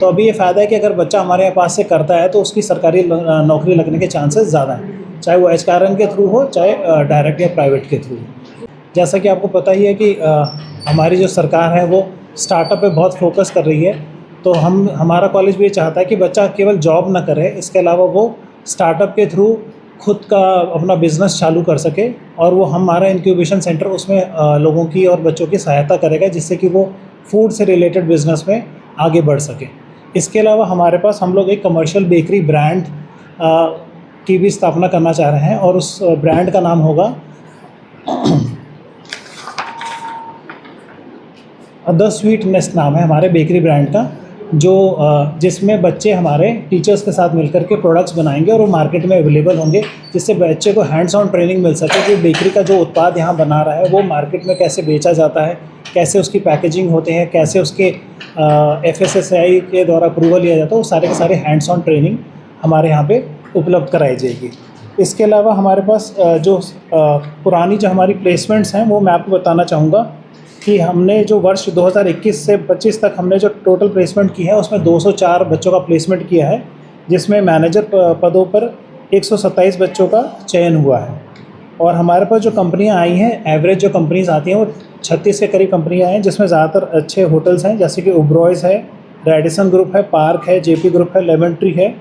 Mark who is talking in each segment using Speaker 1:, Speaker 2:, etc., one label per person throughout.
Speaker 1: तो अभी ये फ़ायदा है कि अगर बच्चा हमारे यहाँ पास से करता है तो उसकी सरकारी नौकरी लगने के चांसेस ज़्यादा हैं, चाहे वो एचआरएन के थ्रू हो, चाहे डायरेक्ट या प्राइवेट के थ्रू। जैसा कि आपको पता ही है कि हमारी जो सरकार है वो स्टार्टअप पे बहुत फोकस कर रही है, तो हमारा कॉलेज भी ये चाहता है कि बच्चा केवल जॉब ना करे, इसके अलावा वो स्टार्टअप के थ्रू खुद का अपना बिज़नेस चालू कर सके, और वो हमारा इंक्यूबेशन सेंटर उसमें लोगों की और बच्चों की सहायता करेगा, जिससे कि वो फूड से रिलेटेड बिज़नेस में आगे बढ़ सके। इसके अलावा हमारे पास हम लोग एक कमर्शियल बेकरी ब्रांड की भी स्थापना करना चाह रहे हैं, और उस ब्रांड का नाम होगा द स्वीटनेस नाम है हमारे बेकरी ब्रांड का, जो जिसमें बच्चे हमारे टीचर्स के साथ मिलकर के प्रोडक्ट्स बनाएंगे और वो मार्केट में अवेलेबल होंगे, जिससे बच्चे को हैंड्स ऑन ट्रेनिंग मिल सके कि बेकरी का जो उत्पाद यहाँ बना रहा है वो मार्केट में कैसे बेचा जाता है, कैसे उसकी पैकेजिंग होते हैं, कैसे उसके FSSAI के द्वारा अप्रूवल लिया जाता है, वो सारे के सारे हैंड्स ऑन ट्रेनिंग हमारे यहाँ पे उपलब्ध कराई जाएगी। इसके अलावा हमारे पास जो पुरानी जो हमारी प्लेसमेंट्स हैं वो मैं आपको बताना चाहूँगा कि हमने जो वर्ष 2021 से 25 तक हमने जो टोटल प्लेसमेंट की है उसमें 204 बच्चों का प्लेसमेंट किया है, जिसमें मैनेजर पदों पर 127 बच्चों का चयन हुआ है। और हमारे पास जो कंपनियां आई हैं, एवरेज जो कंपनीज़ आती हैं वो 36 के करीब कंपनियां हैं, जिसमें ज़्यादातर अच्छे होटल्स हैं, जैसे कि ओबरॉयज़ है, रेडिसन ग्रुप है, पार्क है, JP ग्रुप है, लेमन ट्री है,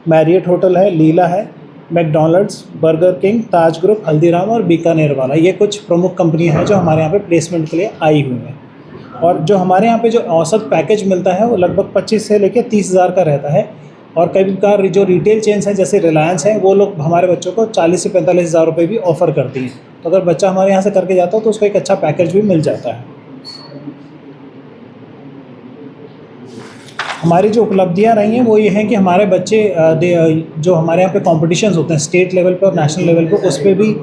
Speaker 1: मैरियट होटल है, लीला है, मैकडॉनल्ड्स, बर्गर किंग, ताज ग्रुप, हल्दीराम और बीकानेर वाला, ये कुछ प्रमुख कंपनियां हैं जो हमारे यहाँ पे प्लेसमेंट के लिए आई हुई हैं। और जो हमारे यहाँ पे जो औसत पैकेज मिलता है वो लगभग 25 से लेकर 30,000 का रहता है, और कई बार जो रिटेल चेन्स हैं जैसे रिलायंस है वो लोग हमारे बच्चों को 40 से 45,000 रुपये भी ऑफ़र करती हैं। तो अगर बच्चा हमारे यहाँ से करके जाता है तो उसको एक अच्छा पैकेज भी मिल जाता है। हमारी जो उपलब्धियाँ रही हैं वो ये हैं कि हमारे बच्चे जो हमारे यहाँ पे कॉम्पिटिशन्स होते हैं स्टेट लेवल पे और नेशनल लेवल पे, उस पर भी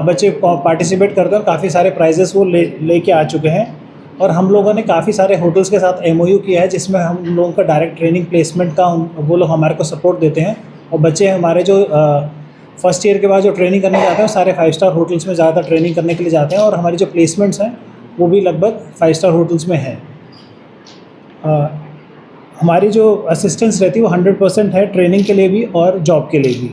Speaker 1: बच्चे पार्टिसिपेट करते हैं और काफ़ी सारे प्राइजेस वो लेके आ चुके हैं। और हम लोगों ने काफ़ी सारे होटल्स के साथ MOU किया है, जिसमें हम लोगों का डायरेक्ट ट्रेनिंग प्लेसमेंट का वो लोग हमारे को सपोर्ट देते हैं, और बच्चे हमारे जो फर्स्ट ईयर के बाद जो ट्रेनिंग करने जाते हैं वो सारे 5 स्टार होटल्स में ज़्यादातर ट्रेनिंग करने के लिए जाते हैं, और हमारी जो प्लेसमेंट्स हैं वो भी लगभग 5 स्टार होटल्स में हैं। हमारी जो असिस्टेंस रहती है वो 100% है, ट्रेनिंग के लिए भी और जॉब के लिए भी।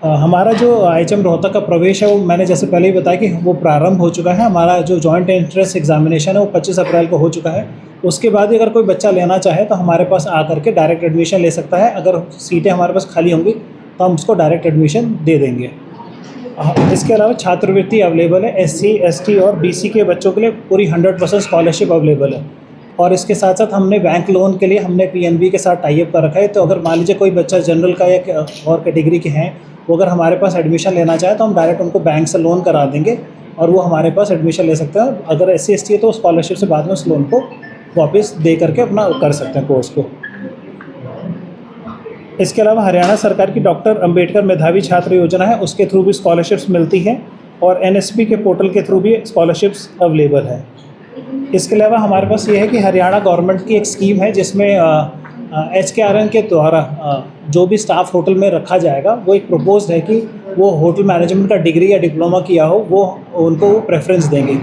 Speaker 1: हमारा जो IHM रोहतक का प्रवेश है वो मैंने जैसे पहले ही बताया कि वो प्रारंभ हो चुका है। हमारा जो जॉइंट एंट्रेंस एग्जामिनेशन है वो 25 अप्रैल को हो चुका है। उसके बाद अगर कोई बच्चा लेना चाहे तो हमारे पास आकर के डायरेक्ट एडमिशन ले सकता है। अगर सीटें हमारे पास खाली होंगी तो हम उसको डायरेक्ट एडमिशन दे देंगे। इसके अलावा छात्रवृत्ति अवेलेबल है, SC, ST और BC के बच्चों के लिए पूरी 100% स्कॉलरशिप अवेलेबल है। और इसके साथ साथ हमने बैंक लोन के लिए हमने PNB के साथ टाई अप कर रखा है। तो अगर मान लीजिए कोई बच्चा जनरल का या और कैटेगरी के हैं, वो अगर हमारे पास एडमिशन लेना चाहे तो हम डायरेक्ट उनको बैंक से लोन करा देंगे और वो हमारे पास एडमिशन ले सकते हैं। अगर SC, ST है तो स्कॉलरशिप से बाद में उस लोन को वापस दे करके अपना कर सकते हैं कोर्स को। इसके अलावा हरियाणा सरकार की डॉक्टर अंबेडकर मेधावी छात्र योजना है, उसके थ्रू भी स्कॉलरशिप्स मिलती हैं, और NSP के पोर्टल के थ्रू भी स्कॉलरशिप्स अवेलेबल है। इसके अलावा हमारे पास ये है कि हरियाणा गवर्नमेंट की एक स्कीम है जिसमें HKRN के द्वारा जो भी स्टाफ होटल में रखा जाएगा वो एक प्रपोज्ड है कि वो होटल मैनेजमेंट का डिग्री या डिप्लोमा किया हो, वो उनको प्रेफरेंस देंगे।